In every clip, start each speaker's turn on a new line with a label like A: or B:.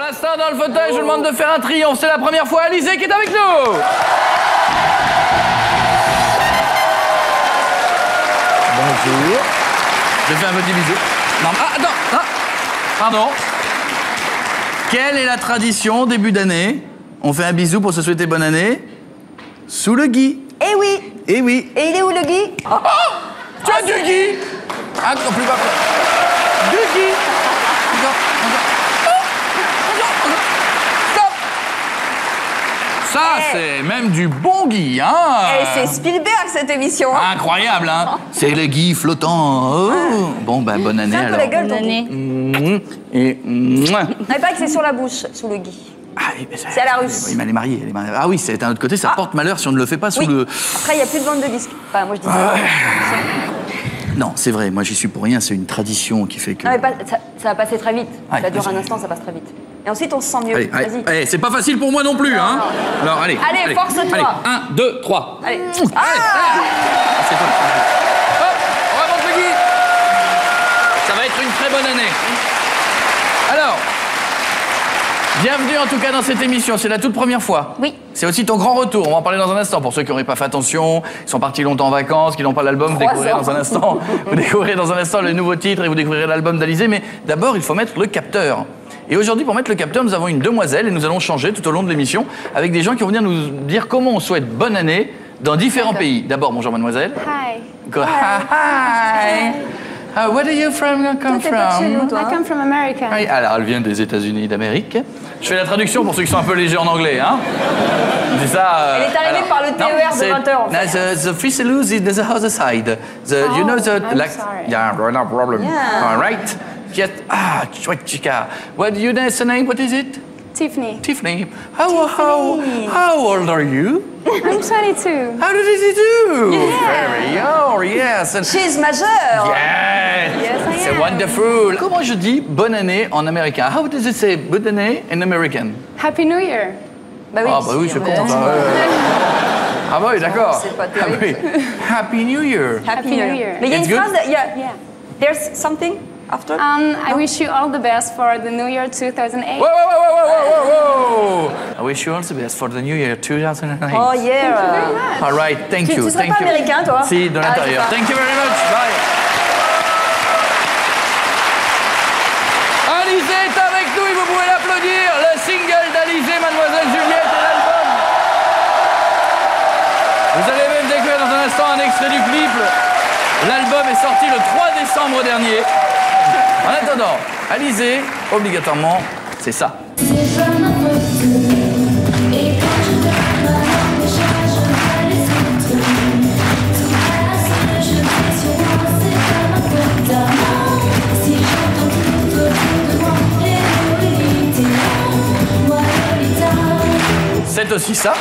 A: l'instant, dans le fauteuil, je vous demande de faire un triomphe. C'est la première fois Alizé qui est avec nous. Bonjour. Je fais un petit bisou. Non, attends. Ah, pardon. Quelle est la tradition début d'année? On fait un bisou pour se souhaiter bonne année. Sous le gui.
B: Eh oui.
A: Eh oui.
B: Et il est où le gui?
A: Oh, tu as du gui. Ah, non, plus bas. Du gui. Stop. Ça, c'est même du bon gui, hein.
B: Eh, c'est Spielberg, cette émission. Hein.
A: Incroyable, hein. C'est le gui flottant. Oh. Bon, bah, bonne année, alors.
B: Fais un peu la gueule,
C: Bonne
B: ton
C: année.
B: gui.
A: Et...
B: Mais pas que c'est sur la bouche, sous le gui.
A: Ah,
B: c'est à la russe.
A: Oui, mais elle est mariée. Ah oui, c'est d'un autre côté, ça porte malheur si on ne le fait pas sous le...
B: Après, il n'y a plus de vente de disques. Enfin, moi, je dis ça.
A: Non, c'est vrai, moi, j'y suis pour rien. C'est une tradition qui fait que...
B: Non, mais pas, ça va passer très vite.
A: Ouais,
B: ça dure un instant, ça passe très vite. Et ensuite, on se sent mieux.
A: Allez, allez, c'est pas facile pour moi non plus, hein. Alors, allez.
B: Allez, force-toi.
A: Allez, 1, 2, 3.
B: Allez.
A: C'est toi. Hop, on remonte le gui. Ça va être une très bonne année. Alors, bienvenue en tout cas dans cette émission. C'est la toute première fois.
C: Oui.
A: C'est aussi ton grand retour. On va en parler dans un instant. Pour ceux qui n'auraient pas fait attention, qui sont partis longtemps en vacances, qui n'ont pas l'album, vous découvrirez dans un instant. Vous découvrirez dans un instant le nouveau titre et vous découvrirez l'album d'Alizé. Mais d'abord, il faut mettre le capteur. Et aujourd'hui, pour mettre le capteur, nous avons une demoiselle et nous allons changer tout au long de l'émission avec des gens qui vont venir nous dire comment on souhaite bonne année dans différents pays. D'abord, bonjour mademoiselle.
C: Hi.
A: Hi. Where do you come
B: Toi, t'es pas de chez nous,
A: from?
B: toi.
C: I come from America.
A: Oui, alors elle vient des États-Unis d'Amérique. Je fais la traduction pour ceux qui sont un peu légers en anglais, hein. C'est ça.
B: Elle est arrivée par le TER de 20 heures, en fait.
A: The Friselous is the other side. You know the
C: I'm sorry.
A: Yeah, no problem.
B: Yeah.
A: All right. Yes. Chica. What do you know the name? What is it?
C: Tiffany.
A: Tiffany. How old are you?
C: I'm 22.
A: How did you do? Very young, yes. And
B: She's majeure.
A: yes.
C: Yes, I
A: C'est
C: am.
A: wonderful. Comment je dis bonne année en américain? How does it say bonne année in American?
C: Happy New Year.
B: Bah oui,
A: Ah bah oui, je comprends. Ah bah oui, d'accord.
B: C'est pas
A: Ah
B: terrible,
A: oui. Happy New Year.
B: Happy New Year. Mais il y a une
A: It's good.
B: phrase,
C: Yeah.
B: there's something after?
C: I wish you all the best for the New Year 2008.
A: Whoa. I wish you all the best for the New Year 2008.
B: Oh yeah.
A: All right, thank you.
B: Tu serais
A: Thank
B: pas
A: you.
B: américain, toi?
A: Si, de l'intérieur.
B: c'est ça.
A: Thank you very much. Bye. Alizé est avec nous et vous pouvez l'applaudir. Le single d'Alizé, Mademoiselle Juliette et l'album. Vous allez même découvrir dans un instant un extrait du clip. L'album est sorti le 3 décembre dernier. En attendant, Alizé, obligatoirement, c'est ça. C'est aussi ça.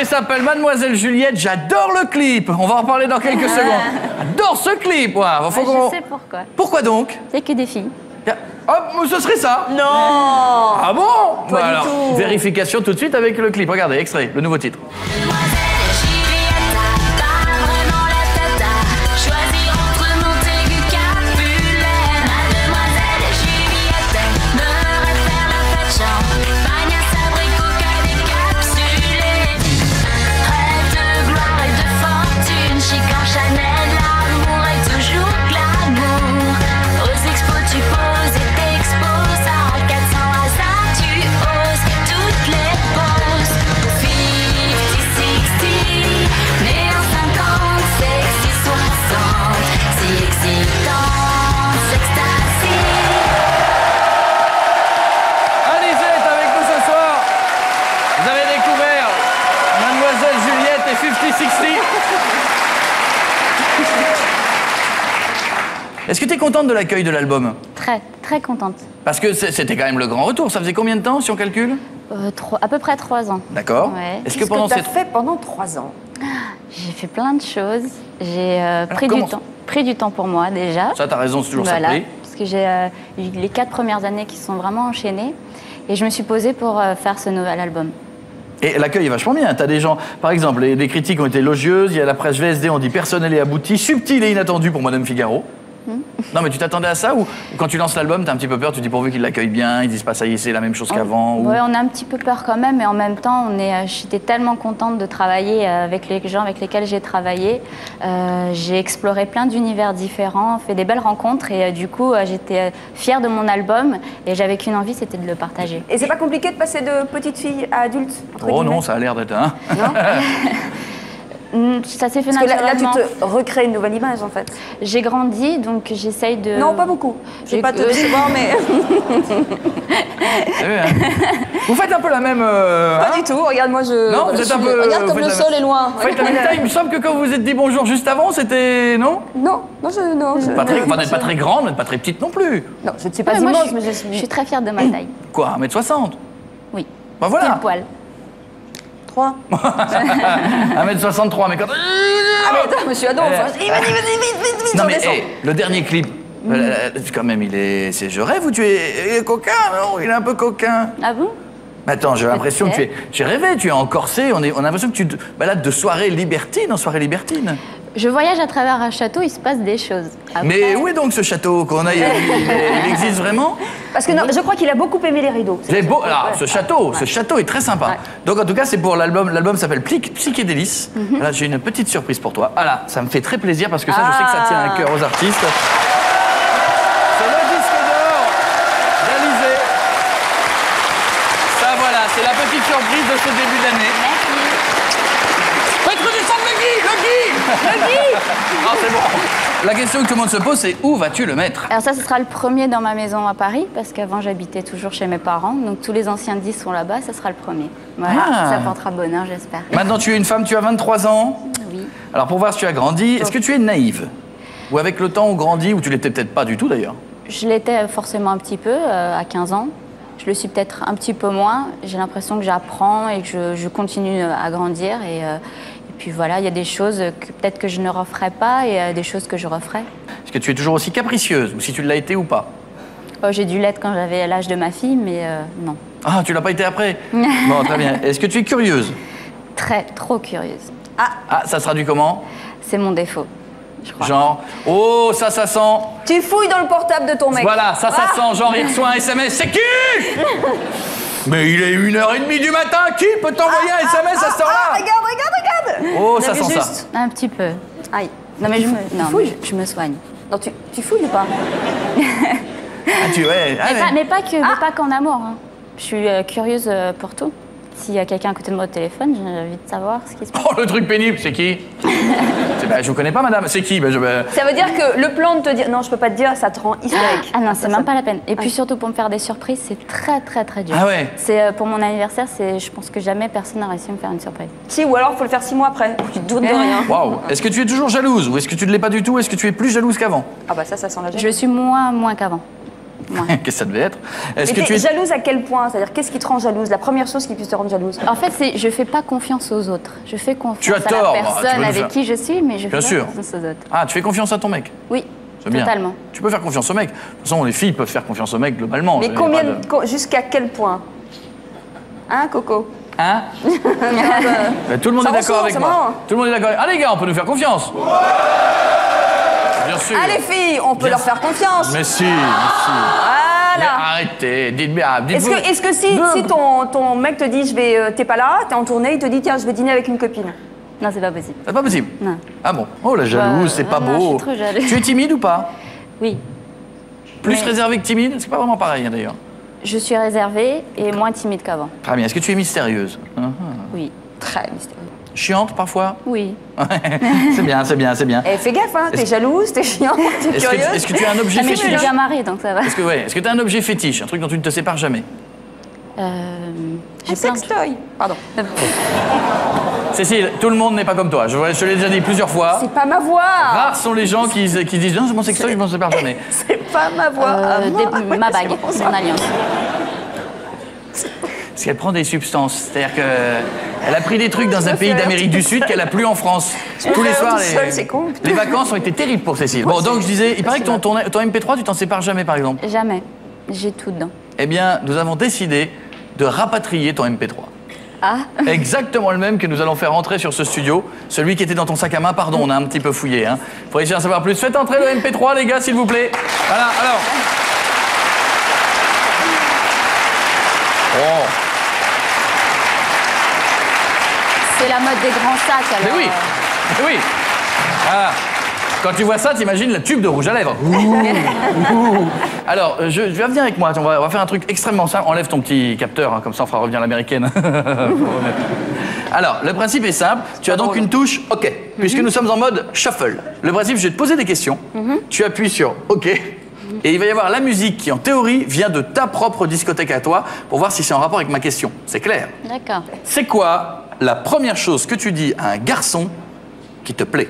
A: S'appelle Mademoiselle Juliette, j'adore le clip. On va en parler dans quelques secondes. J'adore ce clip, moi. Faut qu'on...
C: Je sais pourquoi.
A: Pourquoi donc?
C: Il n'y a que des filles.
A: Hop, ce serait ça.
B: Non.
A: Ah bon?
B: Pas du
A: alors,
B: tout.
A: vérification tout de suite avec le clip. Regardez, extrait, le nouveau titre. Est-ce que tu es contente de l'accueil de l'album?
C: Très, très contente.
A: Parce que c'était quand même le grand retour. Ça faisait combien de temps, si on calcule?
C: À peu près 3 ans.
A: D'accord.
C: Ouais.
A: Est-ce que
B: Qu'est-ce
A: pendant
B: que t'as
A: cette...
B: fait pendant 3 ans?
C: J'ai fait plein de choses. J'ai pris
A: comment
C: du temps pour moi déjà.
A: Ça, t'as raison, c'est toujours
C: Voilà,
A: ça de prix.
C: parce
D: que j'ai eu les 4 premières années qui se sont vraiment enchaînées. Et je me suis posée pour faire ce nouvel album.
A: Et l'accueil est vachement bien. T'as des gens, par exemple, des critiques ont été élogieuses. Il y a la presse VSD, on dit personnel et abouti, subtil et inattendu pour Madame Figaro. Non, mais tu t'attendais à ça ou quand tu lances l'album, t'as un petit peu peur, tu dis pourvu qu'ils l'accueillent bien, ils disent pas ça y est, c'est la même chose qu'avant ou...
D: Oui, on a un petit peu peur quand même, mais en même temps, j'étais tellement contente de travailler avec les gens avec lesquels j'ai travaillé. J'ai exploré plein d'univers différents, fait des belles rencontres et du coup, j'étais fière de mon album et j'avais qu'une envie, c'était de le partager.
B: Et c'est pas compliqué de passer de petite fille à adulte entre
A: Oh
B: guillemets
A: non, ça a l'air d'être... Hein
B: Non.
D: Ça s'est fait
B: Parce que là,
D: naturellement.
B: tu te recrées une nouvelle image en fait.
D: J'ai grandi, donc j'essaye de...
B: Non, pas beaucoup. Je vais
D: J'ai-
B: pas te décevoir, mais
A: T'as vu, hein Vous faites un peu la même...
B: pas du tout. Regarde, moi je.
A: Non, vous êtes un peu...
B: Regarde
A: vous
B: comme
A: faites
B: le
A: la
B: sol est loin.
A: Vous faites la même taille. Il me semble que quand vous vous êtes dit bonjour juste avant, c'était... Non
B: Non, non, je.
A: pas très... Enfin, n'êtes pas très grande, mais pas très petite non plus.
B: Non, je ne suis pas
D: Ouais, moi,
B: immense,
D: je,
B: mais je
D: suis, je
B: suis.
D: suis très fière de ma taille.
A: Quoi, 1m60
D: Oui.
A: Bah voilà
D: Pile poil.
B: 3.
A: 1m63, mais quand...
B: Ah, mais attends, je suis ado. Enfin, vas-y, vite,
A: Non
B: on
A: mais
B: descend.
A: le dernier clip, quand même, c'est je rêve ou tu es, il est coquin, non? Il est un peu coquin.
D: Ah bon?
A: Mais attends, j'ai l'impression que
D: Peut-être.
A: j'ai rêvé, tu es en corset, on a l'impression que tu te balades de soirée libertine en soirée libertine.
D: Je voyage à travers un château, il se passe des choses. Après-
A: Mais où est donc ce château qu'on a il existe vraiment?
B: Parce que non, je crois qu'il a beaucoup aimé les rideaux.
A: C'est beau, alors ce château est très sympa.
B: Ouais.
A: Donc en tout cas c'est pour l'album s'appelle Psychédélis. Là j'ai une petite surprise pour toi. Ah là, ça me fait très plaisir parce que ça je sais que ça tient à cœur aux artistes. C'est le disque d'or d'Alizé. Ça voilà, c'est la petite surprise de ce début d'année. Faites redescendre le Guy. Ah c'est bon. La question que tout le monde se pose c'est où vas-tu le mettre?
D: Alors ça, ce sera le premier dans ma maison à Paris, parce qu'avant j'habitais toujours chez mes parents, donc tous les anciens disques sont là-bas, ça sera le premier. Voilà,
A: Ah.
D: ça portera bonheur, j'espère.
A: Maintenant tu es une femme, tu as 23 ans.
D: Oui.
A: Alors pour voir si tu as grandi, est-ce que tu es naïve? Ou avec le temps on grandit, ou tu l'étais peut-être pas du tout d'ailleurs?
D: Je l'étais forcément un petit peu à 15 ans. Je le suis peut-être un petit peu moins. J'ai l'impression que j'apprends et que je continue à grandir. Et puis voilà, il y a des choses que peut-être que je ne referai pas et des choses que je referai.
A: Est-ce que tu es toujours aussi capricieuse, ou si tu l'as été ou pas?
D: Oh, j'ai dû l'être quand j'avais l'âge de ma fille, mais non.
A: Ah, tu l'as pas été après? Bon, très bien. Est-ce que tu es curieuse?
D: Trop curieuse.
A: Ah, ça se traduit comment?
D: C'est mon défaut, je crois.
A: Genre, oh, ça sent.
B: Tu fouilles dans le portable de ton mec.
A: Voilà, ça sent, genre il reçoit un SMS, c'est qui? Mais il est 1h30 du matin, qui peut t'envoyer un SMS à cette heure-là?
B: Regarde.
A: Oh,
B: On
A: ça
B: a vu
A: sent ça.
B: juste.
D: Un petit peu.
B: Aïe.
D: Non, mais
B: fouilles.
D: je me soigne.
B: Non, tu fouilles ou pas?
A: Ah, ouais, allez.
D: Mais pas qu'en amour. Hein. Je suis curieuse pour tout. S'il y a quelqu'un à côté de moi au téléphone, j'ai envie de savoir ce qui se passe.
A: Oh, le truc pénible, c'est qui? Je vous connais pas, madame, c'est qui?
B: Ça veut dire que le plan de te dire non, je peux pas te dire, ça te rend hystérique.
D: Ah non, c'est même pas la peine. Et puis surtout pour me faire des surprises, c'est très dur.
A: Ah ouais?
D: C'est pour mon anniversaire, je pense que jamais personne n'a réussi à me faire une surprise.
B: Si, ou alors faut le faire 6 mois après. Tu te doutes de rien.
A: Waouh. Est-ce que tu es toujours jalouse, ou est-ce que tu ne l'es pas du tout? Est-ce que tu es plus jalouse qu'avant?
B: Ah bah ça sent la
D: Je
B: jalousie.
D: suis moins qu'avant. Moins.
A: Qu'est-ce que ça devait être? Est-ce
B: Mais
A: que
B: t'es
A: tu es...
B: jalouse à quel point? C'est-à-dire, qu'est-ce qui te rend jalouse? La première chose qui puisse te rendre jalouse?
D: En fait, je fais pas confiance aux autres. Je fais confiance
A: Tu as
D: à
A: tort.
D: la
A: Tu
D: personne
A: peux nous
D: avec
A: faire-
D: qui je suis, mais je fais
A: Bien
D: pas
A: sûr.
D: confiance aux autres.
A: Ah, tu fais confiance à ton mec?
D: Oui,
A: C'est bien.
D: totalement.
A: Tu peux faire confiance au mec. De toute façon, les filles peuvent faire confiance au mec globalement.
B: Mais
A: Il y a
B: combien,
A: pas de-
B: jusqu'à quel point? Hein, Coco?
A: Hein? Ben, tout le monde
B: Ça
A: est d'accord
B: ressort,
A: avec
B: c'est
A: moi.
B: marrant.
A: Tout le monde est d'accord. Ah les gars, on peut nous faire confiance. Bien sûr.
B: Ah, les filles, on peut
A: Bien
B: leur faire confiance.
A: Mais si, mais si. Mais
B: Voilà.
A: arrêtez, dites-vous.
B: Est-ce que si ton mec te dit t'es pas là, t'es en tournée, il te dit tiens je vais dîner avec une copine.
D: Non, c'est pas possible.
A: C'est pas possible.
D: Non.
A: Ah bon? Oh la jalouse, c'est pas
D: non,
A: beau.
D: je suis trop jalouse.
A: Tu es timide ou pas?
D: Oui.
A: Plus
D: Mais-
A: réservé que timide? C'est pas vraiment pareil hein, d'ailleurs.
D: Je suis réservée et moins timide qu'avant.
A: Très bien. Est-ce que tu es mystérieuse?
D: Oui.
B: Très mystérieux.
A: Chiante parfois?
D: Oui.
A: C'est bien, c'est bien, c'est bien.
B: Eh, fais gaffe, hein, t'es jalouse, t'es chiante, t'es
A: Est-ce
B: curieuse.
A: que, est-ce que tu as un objet
D: Ah, mais je suis
A: fétiche?
D: déjà mariée, donc ça va.
A: Est-ce que tu as un objet fétiche? Un truc dont tu ne te sépares jamais?
B: Un
D: J'ai plein de-
B: sextoy. Pardon.
A: Cécile, tout le monde n'est pas comme toi. Je te l'ai déjà dit plusieurs fois.
B: C'est pas ma voix.
A: Rares sont les gens qui disent non, c'est mon sextoy, je m'en sépare jamais.
B: C'est pas ma voix. à moi.
D: ma bague, mon alliance.
A: Parce qu'elle prend des substances. C'est-à-dire qu'elle a pris des trucs dans un pays d'Amérique du Sud qu'elle a plus en France. Tous les soirs,
B: tout seul, c'est con.
A: les vacances ont été terribles pour Cécile. Bon, donc je disais, il paraît que ton MP3, tu t'en sépares jamais, par exemple.
D: Jamais. J'ai tout dedans.
A: Eh bien, nous avons décidé de rapatrier ton MP3.
D: Ah,
A: Exactement le même que nous allons faire entrer sur ce studio. Celui qui était dans ton sac à main, pardon, on a un petit peu fouillé. Hein. Pour essayer d'en savoir plus, faites entrer le MP3, les gars, s'il vous plaît. Voilà, alors. Oh.
D: c'est la mode des grands sacs alors.
A: Mais oui, mais oui. Ah. Quand tu vois ça, t'imagines la tube de rouge à lèvres. Alors, je vais venir avec moi. On va faire un truc extrêmement simple. Enlève ton petit capteur, hein, comme ça on fera revenir l'américaine. Alors, le principe est simple. Tu as donc une touche OK, puisque nous sommes en mode shuffle. Le principe, je vais te poser des questions. Tu appuies sur OK. Et il va y avoir la musique qui, en théorie, vient de ta propre discothèque à toi pour voir si c'est en rapport avec ma question. C'est clair?
D: D'accord.
A: C'est quoi la première chose que tu dis à un garçon qui te plaît?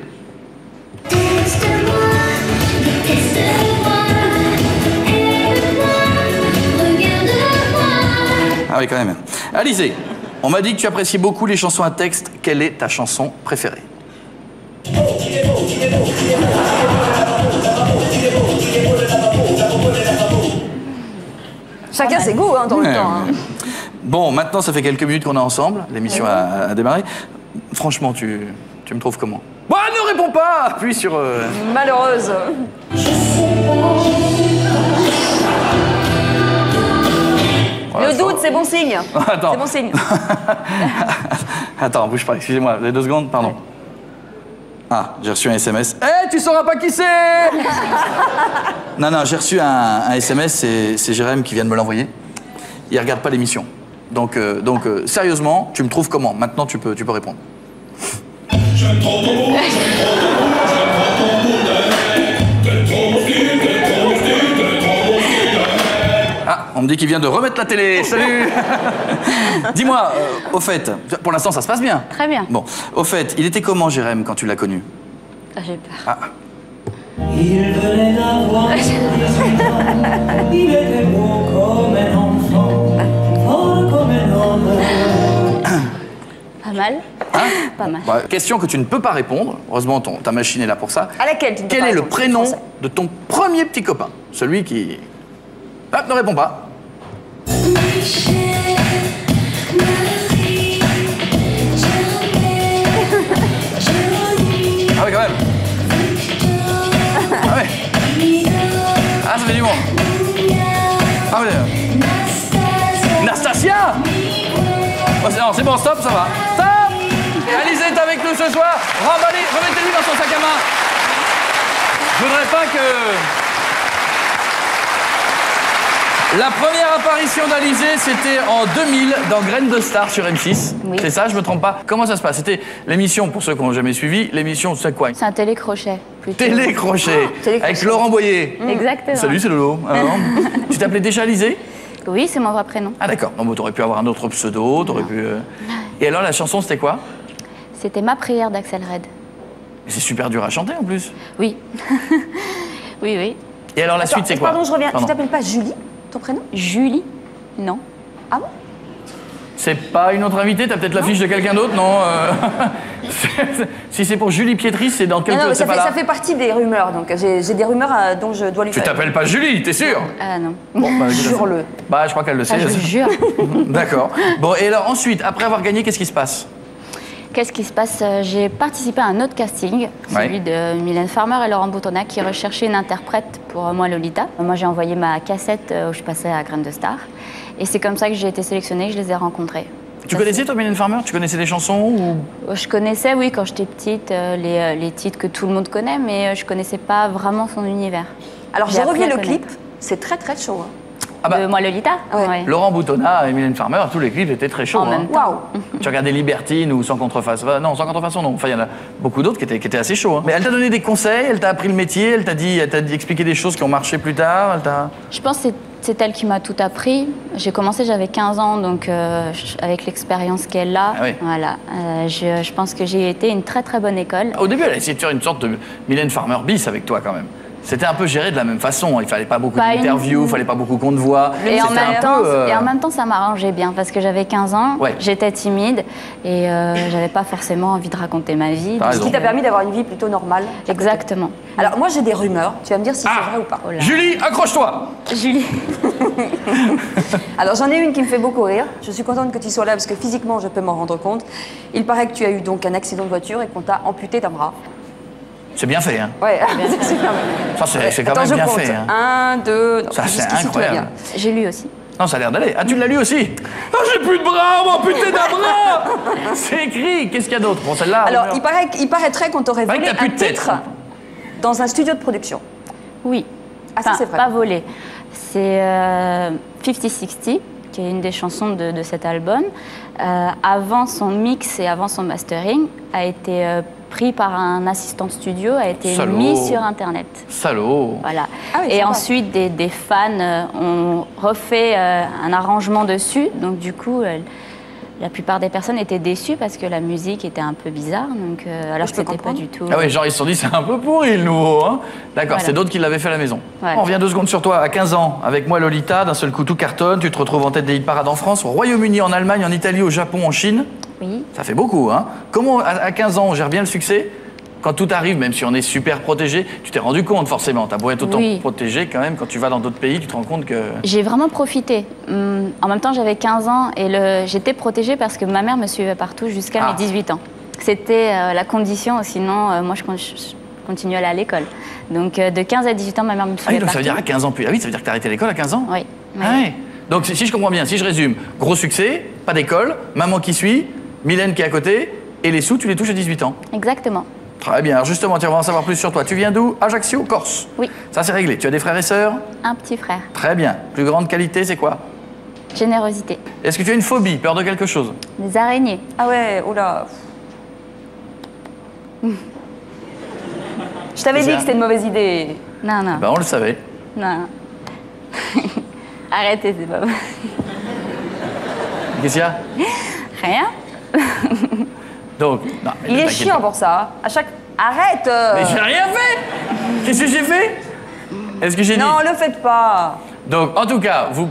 A: Ah oui, quand même. Alizé, on m'a dit que tu apprécies beaucoup les chansons à texte. Quelle est ta chanson préférée?
B: Chacun ses goûts dans le
A: Ouais.
B: temps. Hein.
A: Bon, maintenant, ça fait quelques minutes qu'on est ensemble. L'émission a démarré. Franchement, tu me trouves comment? Bah, ne réponds pas! Appuie sur...
B: Malheureuse.
A: Voilà,
B: Le doute, c'est bon signe.
A: Attends.
B: C'est bon signe.
A: Attends, bouge pas, excusez-moi, vous avez 2 secondes, pardon. Ah, j'ai reçu un SMS. Eh, tu sauras pas qui c'est! Non, j'ai reçu un SMS, c'est Jérém qui vient de me l'envoyer. Il regarde pas l'émission. Donc, sérieusement, tu me trouves comment? Maintenant, tu peux répondre. Ah, on me dit qu'il vient de remettre la télé. Salut. Dis-moi, au fait, pour l'instant, ça se passe bien?
D: Très bien.
A: Bon, au fait, il était comment, Jérém, quand tu l'as connu?
D: Ah, j'ai peur.
A: Ah.
E: Il venait d'avoir 18 ans, il était beau comme un enfant, fort comme un homme.
D: Pas mal. Pas mal.
A: Bah, question que tu ne peux pas répondre. Heureusement, ta machine est là pour ça.
B: À laquelle tu ne peux
A: Quel
B: pas
A: est le
B: répondre,
A: prénom
B: français.
A: de ton premier petit copain? Celui qui... Ah, ne réponds pas. Ah oui, quand même. Ah ouais. Ah, ça fait du bon. Ah oui. Nastasia. Oh, c'est bon, stop, ça va. Stop. Alizé est avec nous ce soir. Remettez-lui dans son sac à main. Je voudrais pas que... La première apparition d'Alizé, c'était en 2000 dans Graines de Star sur M6.
D: Oui.
A: C'est ça, je me trompe pas. Comment ça se passe? C'était l'émission, pour ceux qui n'ont jamais suivi, l'émission, c'est quoi?
D: C'est un télécrochet. Plutôt.
A: Télécrochet,
B: télécrochet.
A: avec Laurent Boyer.
D: Exactement.
A: Salut, c'est Lolo. Alors, tu t'appelais déjà Alizé?
D: Oui, c'est mon vrai prénom.
A: Ah d'accord, non, mais t'aurais pu avoir un autre pseudo, t'aurais pu... Et alors, la chanson, c'était quoi?
D: C'était Ma prière d'Axel Red.
A: C'est super dur à chanter, en plus.
D: Oui. oui.
A: Et alors, la suite, c'est quoi?
B: Pardon, je reviens.
A: Pardon.
B: Tu t'appelles pas Julie, ton prénom?
D: Julie? Non.
B: Ah bon?
A: C'est pas une autre invitée? T'as peut-être l'affiche de quelqu'un d'autre? Non Si c'est pour Julie Pietri, c'est dans quelques...
B: Non, mais
A: c'est pas
B: ça
A: là.
B: fait partie des rumeurs, donc j'ai des rumeurs dont je dois lui
A: Tu
B: faire.
A: t'appelles pas Julie, t'es sûr?
D: Ah non.
A: Bon, bah,
B: Jure-le.
A: Bah, je crois qu'elle le sait.
D: Ah, je vous jure.
A: D'accord. Bon, et alors ensuite, après avoir gagné, qu'est-ce qui se passe?
D: Qu'est-ce qui se passe? J'ai participé à un autre casting, celui de Mylène Farmer et Laurent Boutonnat, qui recherchaient une interprète pour moi, Lolita. Moi, j'ai envoyé ma cassette où je passais à Graines de Star. Et c'est comme ça que j'ai été sélectionnée, que je les ai rencontrés.
A: Tu connaissais, toi, Mylène Farmer? Tu connaissais les chansons ou...
D: Je connaissais, oui, quand j'étais petite, les titres que tout le monde connaît, mais je connaissais pas vraiment son univers.
B: Alors,
D: J'ai
B: j'ai
D: appris
B: revu
D: à
B: le
D: connaître.
B: clip. C'est très très chaud. Hein.
A: Ah bah,
D: De moi, Lolita?
B: Ouais.
A: Laurent Boutonnat et Mylène Farmer, tous les clips étaient très chauds.
D: En même temps.
B: Waouh.
A: Tu regardais Libertine ou Sans contrefaçon. Non, Sans contrefaçon, non. Enfin, il y en a beaucoup d'autres qui étaient assez chauds. Hein. Mais elle t'a donné des conseils, elle t'a appris le métier, elle t'a dit expliqué des choses qui ont marché plus tard.
D: Je pense que c'est elle qui m'a tout appris. J'ai commencé, j'avais 15 ans, donc avec l'expérience qu'elle a,
A: Ah oui.
D: voilà. Je pense que j'ai été une très très bonne école.
A: Au début, elle a essayé de faire une sorte de Mylène Farmer bis avec toi, quand même. C'était un peu géré de la même façon. Il fallait pas beaucoup
D: Pas
A: d'interviews, il fallait pas beaucoup qu'on te voit.
D: Et en,
A: C'était
D: même
A: un
D: temps,
A: peu,
D: et en même temps, ça m'arrangeait bien parce que j'avais 15 ans,
A: Ouais.
D: j'étais timide et j'avais pas forcément envie de raconter ma vie.
A: T'as
D: donc-
B: Ce
A: raison.
B: qui t'a permis d'avoir une vie plutôt normale.
D: Exactement.
B: Alors moi j'ai des rumeurs, tu vas me dire si c'est vrai ou pas.
D: Oh là.
A: Julie, accroche-toi.
D: Julie.
B: Alors j'en ai une qui me fait beaucoup rire. Je suis contente que tu sois là parce que physiquement je peux m'en rendre compte. Il paraît que tu as eu donc un accident de voiture et qu'on t'a amputé d'un bras.
A: C'est bien fait, hein.
B: Ouais, c'est super bien.
A: Ça, c'est quand
B: Attends,
A: même
B: je
A: bien
B: compte.
A: fait. Hein.
B: 1, 2,
A: Ça, c'est
B: jusqu'ici, tout va
A: incroyable.
B: bien.
D: J'ai lu aussi.
A: Non, ça a l'air d'aller. Ah, tu l'as lu aussi? Ah, j'ai plus de bras, on m'a amputé d'un bras. C'est écrit. Qu'est-ce qu'il y a d'autre? Bon, celle-là.
B: Alors
A: rumeur.
B: il paraîtrait qu'on t'aurait
A: paraît que
B: volé
A: t'as plus
B: un
A: de tête.
B: titre dans un studio de production.
D: Oui.
B: Ah, ça, c'est vrai.
D: Pas volé. C'est 50-60, qui est une des chansons de cet album. Avant son mix et avant son mastering, a été pris par un assistant de studio, a été
A: Salaud.
D: mis sur Internet.
A: Salaud.
D: Voilà.
B: Ah oui,
D: et
B: sympa.
D: ensuite, des fans ont refait un arrangement dessus. Donc, du coup, la plupart des personnes étaient déçues parce que la musique était un peu bizarre. Donc, alors
B: Je
D: que
B: peux
D: c'était pas
B: comprendre.
D: du tout.
A: Ah oui, genre ils se sont dit c'est un peu pourri le nouveau. Hein. D'accord,
D: Voilà.
A: c'est d'autres qui l'avaient fait à la maison.
D: Voilà.
A: On revient 2 secondes sur toi. À 15 ans, avec moi Lolita, d'un seul coup tout cartonne, tu te retrouves en tête des hit parades en France, au Royaume-Uni, en Allemagne, en Italie, au Japon, en Chine.
D: Oui.
A: Ça fait beaucoup, hein. Comment à 15 ans on gère bien le succès? Quand tout arrive, même si on est super protégé, tu t'es rendu compte forcément. T'as beau être autant
D: Oui.
A: protégé quand même, quand tu vas dans d'autres pays, tu te rends compte que...
D: J'ai vraiment profité. En même temps, j'avais 15 ans et j'étais protégée parce que ma mère me suivait partout jusqu'à
A: Ah.
D: mes 18 ans. C'était la condition, sinon moi je continuais à aller à l'école. Donc de 15 à 18 ans, ma mère me
A: Ah
D: suivait
A: oui, donc ça
D: partout.
A: veut dire à 15 ans plus. Ah oui, ça veut dire que t'as arrêté l'école à 15 ans?
D: Oui. oui.
A: Ah ouais. Donc si je comprends bien, si je résume, gros succès, pas d'école, maman qui suit, Mylène qui est à côté, et les sous, tu les touches à 18 ans.
D: Exactement.
A: Très bien. Alors justement, tu vas en savoir plus sur toi. Tu viens d'où? Ajaccio, Corse.
D: Oui.
A: Ça, c'est réglé. Tu as des frères et sœurs?
D: Un petit frère.
A: Très bien. Plus grande qualité, c'est quoi?
D: Générosité.
A: Est-ce que tu as une phobie, peur de quelque chose?
D: Des araignées.
B: Ah ouais, oula. Je t'avais
A: C'est
B: dit
A: ça.
B: que c'était une mauvaise idée.
D: Non, non.
A: Ben, on le savait.
D: Non. Arrêtez, c'est pas vrai.
A: Qu'est-ce qu'il y a?
D: Rien.
A: Donc, non, mais
B: Il
A: ne
B: est
A: t'inquiète
B: chiant
A: pas.
B: pour ça. À chaque... Arrête
A: Mais j'ai rien fait! Qu'est-ce que j'ai fait? Est-ce que j'ai dit?
B: Non, le faites pas.
A: Donc, en tout cas, tu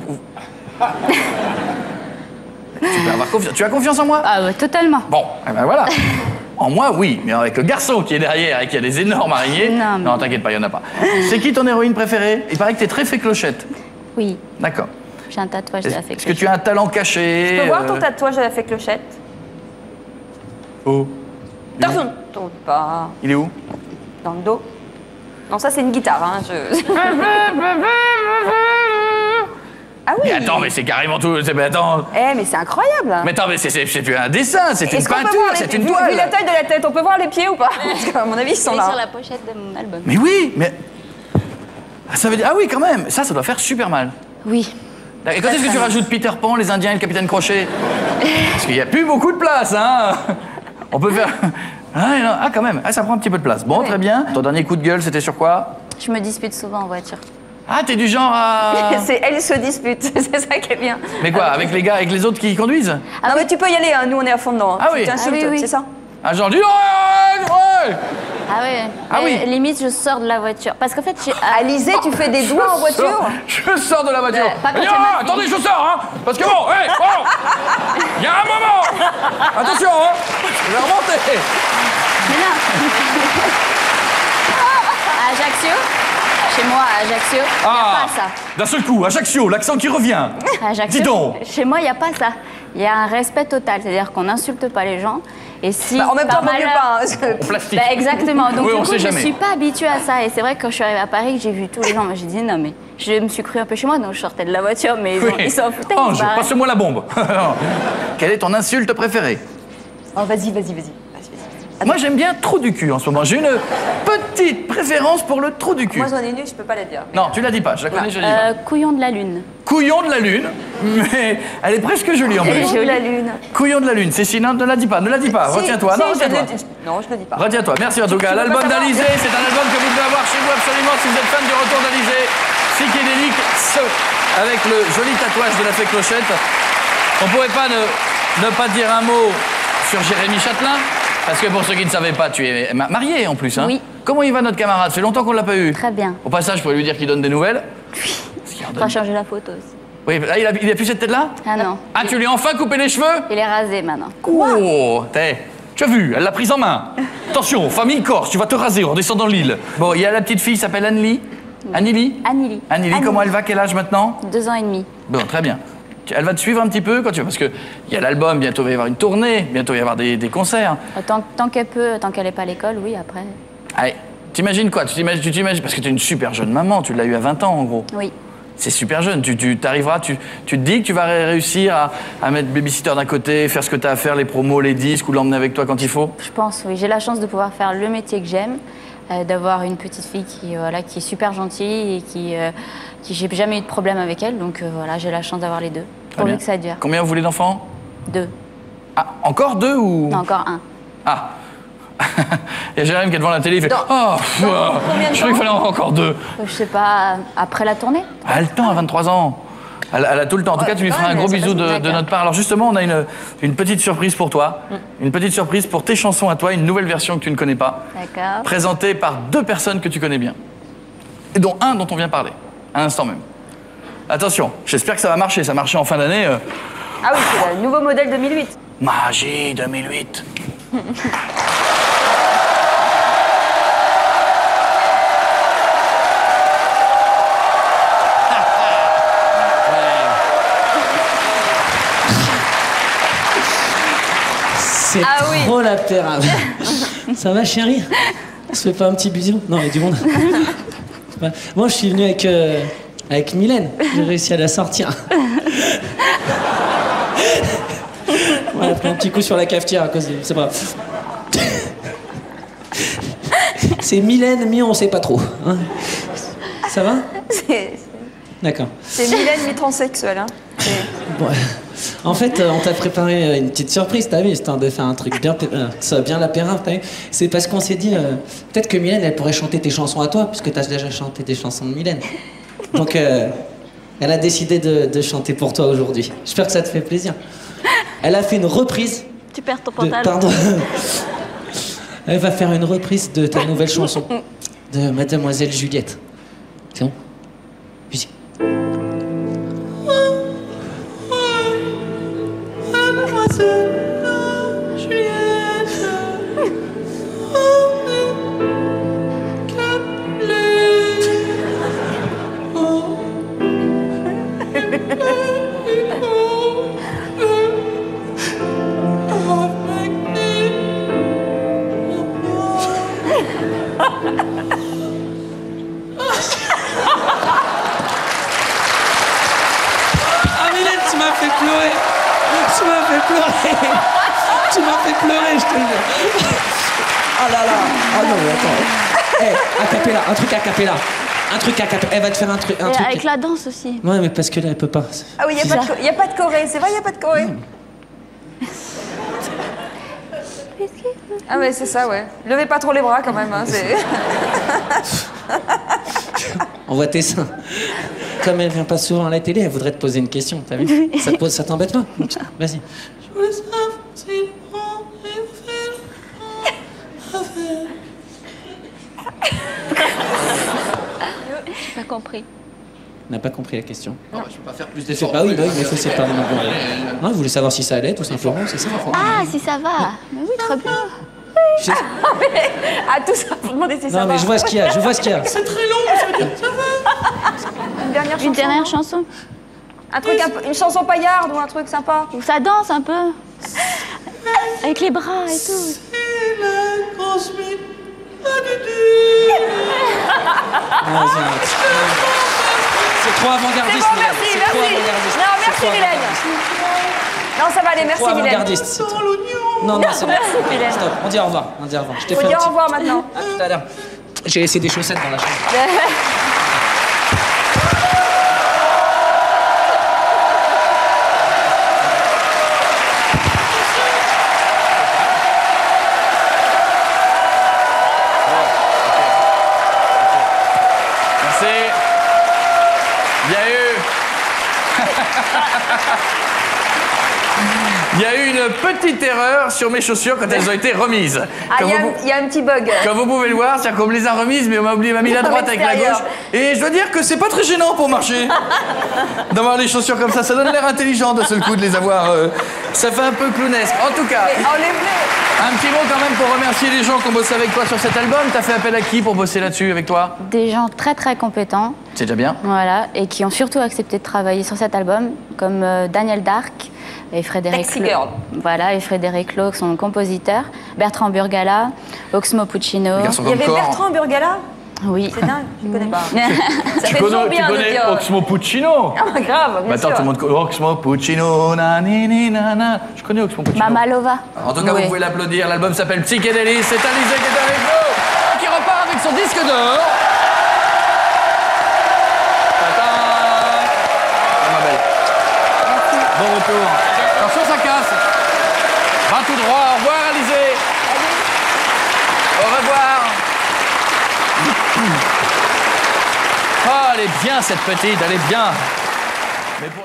A: peux avoir confiance. Tu as confiance en moi?
D: Ah ouais, totalement.
A: Bon, eh ben voilà. En moi, oui, mais avec le garçon qui est derrière et qui a des énormes araignées.
D: Non, mais-
A: Non, t'inquiète pas, il n'y en a pas. C'est qui ton héroïne préférée? Il paraît que t'es très fait clochette.
D: Oui.
A: D'accord.
D: J'ai un tatouage de la fée
A: Est-ce que tu as un talent caché?
B: Tu peux voir ton tatouage à la fée clochette?
A: Oh.
B: Personne ne tourne pas.
A: Il est où?
B: Dans le dos. Non, ça c'est une guitare. Hein. Ah oui.
A: Mais attends, mais c'est carrément tout. Mais attends.
B: Eh, mais c'est incroyable.
A: Mais attends, mais c'est plus un dessin, c'est une
B: Est-ce qu'on peut
A: peinture,
B: voir
A: c'est
B: les...
A: une
B: vu
A: toile.
B: la taille de la tête, on peut voir les pieds ou pas? Parce qu'à mon avis, ils sont
D: C'est
B: là.
D: sur la pochette de mon album.
A: Mais oui, mais. Ah, ça veut dire. Ah oui, quand même. Ça doit faire super mal.
D: Oui.
A: Et quand est-ce que tu rajoutes Peter Pan, les Indiens et le Capitaine Crochet? Parce qu'il n'y a plus beaucoup de place, hein. On peut faire. Ah, non. Ah, quand même. Ah, ça prend un petit peu de place. Bon,
B: Ouais.
A: très bien. Ton dernier coup de gueule, c'était sur quoi?
D: Je me dispute souvent en voiture.
A: Ah, t'es du genre à.
B: Elle se dispute, c'est ça qui est bien.
A: Mais quoi, avec les gars, avec les autres qui conduisent?
B: Non, mais tu peux y aller, hein. Nous on est à fond dedans.
A: Ah oui.
B: Tu t'insultes,
D: Ah oui, oui.
B: c'est ça?
A: Un genre du. Ouais.
D: Ah ouais.
A: Ah oui.
D: Limite, je sors de la voiture. Parce qu'en fait, j'ai.
B: Alizé, tu fais des doigts en voiture?
A: Je sors de la voiture.
D: Pas quand
A: Mais
D: c'est
A: non,
D: ma fille.
A: attendez, je sors, hein. Parce que bon, hey, oh, il y a un moment. Attention, hein. Je vais remonter.
D: Mais non. À Ajaccio, chez moi à Ajaccio, il n'y a pas ça.
A: D'un seul coup, Ajaccio, l'accent qui revient.
D: À Ajaccio,
A: Dis donc.
D: chez moi, il n'y a pas ça. Il y a un respect total, c'est-à-dire qu'on n'insulte pas les gens. Et si
B: Bah, en même temps,
D: par
B: vaut mieux
D: malheur-
B: pas. Hein, parce que-
A: En plastique.
D: Bah, exactement. Donc
A: Oui,
D: du
A: on
D: coup,
A: sait
D: je
A: jamais.
D: suis pas habituée à ça. Et c'est vrai que quand je suis arrivée à Paris, que j'ai vu tous les gens, moi j'ai dit non mais je me suis cru un peu chez moi, donc je sortais de la voiture, mais
A: Oui.
D: ils s'en foutaient. ils
A: Ange,
D: se barraient.
A: passe-moi la bombe. Quelle est ton insulte préférée?
B: Oh, vas-y.
A: Moi, j'aime bien trou du cul en ce moment. J'ai une petite préférence pour le trou du cul.
B: Moi j'en ai une, je peux pas la dire.
A: Non, tu la dis pas. Je la connais, je la dis pas.
D: Couillon de la lune.
A: Couillon de la lune, mais elle est presque jolie en
D: Elle
A: plus.
D: est jolie.
B: La lune.
A: Couillon de la lune, c'est sinon, ne la dis pas, ne la dis pas.
B: Si,
A: Retiens-toi.
B: si,
A: Non,
B: je
A: retiens-toi.
B: le dis. Non, je le dis pas.
A: Retiens-toi, merci en tout cas.
B: tu veux
A: L'album
B: pas savoir.
A: d'Alizé, c'est un album que vous devez avoir chez vous absolument si vous êtes fan du retour d'Alizé. Psychédélique, avec le joli tatouage de la fée Clochette. On pourrait pas ne pas dire un mot sur Jérémy Châtelain, parce que pour ceux qui ne savaient pas, tu es marié en plus. Hein.
D: Oui.
A: Comment il va notre camarade? Ça fait longtemps qu'on l'a pas eu.
D: Très bien.
A: Au passage, je pourrais lui dire qu'il donne des nouvelles.
D: On va changer la photo aussi.
A: Oui, là, il a plus cette tête-là?
D: Ah non.
A: Ah, tu lui as enfin coupé les cheveux?
D: Il est rasé maintenant.
A: Oh, tu as vu, elle l'a prise en main. Attention, famille corse, tu vas te raser en descendant l'île. Bon, il y a la petite fille, s'appelle Anneli. Anneli? Anneli, comment elle va? Quel âge maintenant?
D: 2 ans et demi.
A: Bon, très bien. Elle va te suivre un petit peu quand tu veux, parce qu'il y a l'album, bientôt il va y avoir une tournée, bientôt il va y avoir des concerts.
D: Tant qu'elle peut, tant qu'elle n'est pas à l'école, oui, après.
A: Allez, t'imagines quoi? Tu t'imagines, parce que tu es une super jeune maman, tu l'as eu à 20 ans en gros.
D: Oui.
A: C'est super jeune, tu t'arriveras, tu te dis que tu vas réussir à mettre babysitter d'un côté, faire ce que tu as à faire, les promos, les disques, ou l'emmener avec toi quand il faut?
D: Je pense, oui. J'ai la chance de pouvoir faire le métier que j'aime, d'avoir une petite fille qui est super gentille et qui j'ai jamais eu de problème avec elle. Donc voilà, j'ai la chance d'avoir les deux. Pourvu que ça dure.
A: Combien vous voulez d'enfants?
D: 2.
A: Ah, encore 2 ou?
D: Non, encore 1.
A: Ah. Il y a Jérém qui est devant la télé, il fait je croyais qu'il fallait encore 2.
D: Je sais pas, après la tournée?
A: Elle a le temps à 23 ans. Elle a tout le temps. En tout cas, tu lui feras un gros bisou de notre part. Alors justement, on a une petite surprise pour toi. Une petite surprise pour tes chansons à toi, une nouvelle version que tu ne connais pas.
D: D'accord.
A: Présentée par 2 personnes que tu connais bien. Et dont un dont on vient parler, à l'instant même. Attention, j'espère que ça va marcher. Ça marchait en fin d'année.
B: Ah oui, c'est le nouveau modèle 2008.
A: Magie 2008.
F: C'est trop la pérave. Ça va, chérie? On se fait pas un petit bisou? Non, il y a du monde. Moi, je suis venu avec Mylène. J'ai réussi à la sortir. On a pris un petit coup sur la cafetière à cause de... C'est pas grave. C'est Mylène, on sait pas trop. Hein. Ça va? D'accord.
B: C'est Mylène mi-transsexuelle. Hein.
F: Bon, en fait, on t'a préparé une petite surprise, t'as vu, histoire de faire un truc bien, ça va bien la pérave, t'as vu. C'est parce qu'on s'est dit, peut-être que Mylène, elle pourrait chanter tes chansons à toi, puisque t'as déjà chanté des chansons de Mylène. Donc, elle a décidé de chanter pour toi aujourd'hui. J'espère que ça te fait plaisir. Elle a fait une reprise.
D: Tu perds ton pantalon.
F: Pardon. Elle va faire une reprise de ta nouvelle chanson, de Mademoiselle Juliette. C'est bon? Musique. Tu m'as fait pleurer, je te le dis. Oh là là. Oh non, mais attends. Hey, a cappella, un truc a cappella. Un truc a cappella. Elle va te faire un truc.
D: Et avec la danse aussi.
F: Ouais, mais parce que là, elle peut pas.
B: Ah oui, il n'y a pas de choré. C'est vrai, il n'y a pas de choré. Ah mais c'est ça, ouais. Levez pas trop les bras quand même. Hein,
F: On voit tes seins. Comme elle vient pas souvent à la télé, elle voudrait te poser une question, t'as vu? Ça t'embête pas? Vas-y.
D: J'ai pas compris.
F: On n'a pas compris la question.
A: Non, je peux pas faire plus d'efforts.
F: Bah oui, mais il faut séparer nos bons. Non, vous voulez savoir si ça allait, tout simplement, c'est ça.
D: Ah, si ça va. Mais oui, très bien.
B: Ah, tout ça pour demander si ça va.
F: Non, mais je vois ce qu'il y a,
A: C'est très long, ça veut dire. Ça va.
B: Une dernière chanson.
D: Une dernière chanson.
B: Un truc, une chanson paillarde ou un truc sympa.
D: Où ça danse un peu. Avec les bras et tout.
F: C'est trop avant-gardiste,
B: C'est bon,
F: Mylène.
B: merci,
F: C'est trop
B: merci.
F: avant-gardiste.
B: Non,
F: C'est
B: merci
F: trop
B: Mylène.
F: avant-gardiste.
B: Non, ça va aller, merci
F: Trop
B: Mylène.
F: avant-gardiste, c'est trop. Non, c'est bon.
B: Merci Mylène.
F: Stop, on dit au revoir. Je t'ai
B: Faut
F: fait un
B: dire
F: petit...
B: au revoir maintenant.
F: À tout à l'heure. J'ai laissé des chaussettes dans la chambre.
A: Merci. Bien eu. Il y a eu une petite erreur sur mes chaussures quand elles ont été remises.
B: Ah, il y a un petit bug.
A: Comme vous pouvez le voir, c'est-à-dire qu'on me les a remises, mais on m'a mis la droite avec la gauche. Et je dois dire que c'est pas très gênant pour marcher. D'avoir les chaussures comme ça donne l'air intelligent de seul coup de les avoir. Ça fait un peu clownesque. En tout cas, un petit mot quand même pour remercier les gens qui ont bossé avec toi sur cet album. T'as fait appel à qui pour bosser là-dessus avec toi?
D: Des gens très très compétents.
A: C'est déjà bien.
D: Voilà, et qui ont surtout accepté de travailler sur cet album, comme Daniel Dark et Frédéric
B: Girl.
D: Voilà, et Frédéric Lowe, son compositeur, Bertrand Burgala, Oxmo Puccino.
B: Il y avait Bertrand Burgala?
D: Oui.
B: C'est dingue, je ne connais pas. Ça
A: Tu
B: fait toujours
A: connais,
B: bien de dire...
A: Oxmo Puccino?
B: Ah, grave, bien
A: Attends,
B: sûr.
A: tout le monde connaît Oxmo Puccino, nanini, nana. Je connais Oxmo Puccino.
D: Mamalova.
A: En tout cas,
D: Oui.
A: vous pouvez l'applaudir. L'album s'appelle Psychédélie. C'est Alizé qui est avec nous, qui repart avec son disque d'or. Ta-ta. Ah, ma belle. Bon retour. Attention, ça casse. Va tout droit. Au revoir, Alizé. Au revoir. Oh, elle est bien, cette petite. Elle est bien. Mais pour